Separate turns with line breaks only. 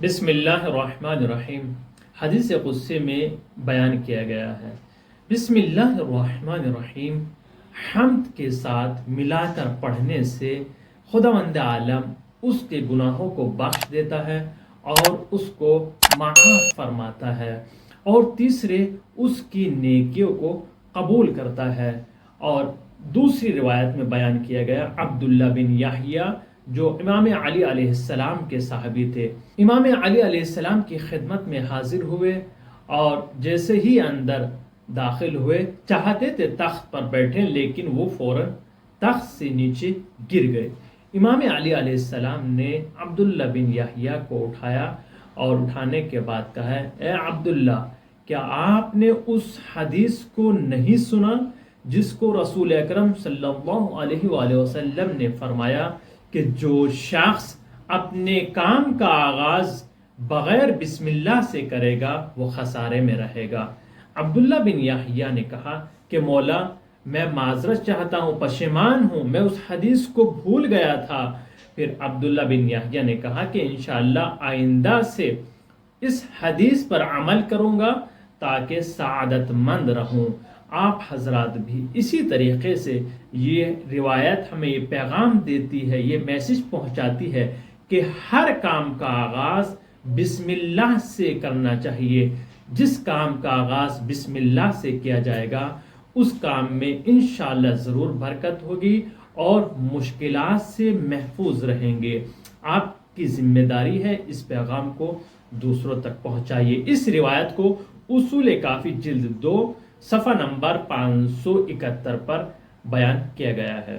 بسم اللہ الرحمن الرحیم۔ حدیث قدسی میں بیان کیا گیا ہے، بسم اللہ الرحمن الرحیم حمد کے ساتھ ملا کر پڑھنے سے خداوند عالم اس کے گناہوں کو بخش دیتا ہے اور اس کو معاف فرماتا ہے، اور تیسرے اس کی نیکیوں کو قبول کرتا ہے۔ اور دوسری روایت میں بیان کیا گیا عبداللہ بن یحییٰ جو امام علی علیہ السلام کے صحابی تھے، امام علی علیہ السلام کی خدمت میں حاضر ہوئے اور جیسے ہی اندر داخل ہوئے چاہتے تھے تخت پر بیٹھیں، لیکن وہ فوراً تخت سے نیچے گر گئے۔ امام علی علیہ السلام نے عبداللہ بن یحییٰ کو اٹھایا اور اٹھانے کے بعد کہا، اے عبداللہ، کیا آپ نے اس حدیث کو نہیں سنا جس کو رسول اکرم صلی اللہ علیہ وآلہ وسلم نے فرمایا کہ جو شخص اپنے کام کا آغاز بغیر بسم اللہ سے کرے گا وہ خسارے میں رہے گا۔ عبداللہ بن یحییٰ نے کہا کہ مولا، میں معذرت چاہتا ہوں، پشیمان ہوں، میں اس حدیث کو بھول گیا تھا۔ پھر عبداللہ بن یحییٰ نے کہا کہ انشاءاللہ آئندہ سے اس حدیث پر عمل کروں گا تاکہ سعادت مند رہوں۔ آپ حضرات بھی اسی طریقے سے یہ روایت ہمیں یہ پیغام دیتی ہے، یہ میسج پہنچاتی ہے کہ ہر کام کا آغاز بسم اللہ سے کرنا چاہیے۔ جس کام کا آغاز بسم اللہ سے کیا جائے گا اس کام میں انشاءاللہ ضرور برکت ہوگی اور مشکلات سے محفوظ رہیں گے۔ آپ کی ذمہ داری ہے اس پیغام کو دوسروں تک پہنچائیے۔ اس روایت کو اصول کافی جلد 2 صفحہ نمبر 571 پر بیان کیا گیا ہے۔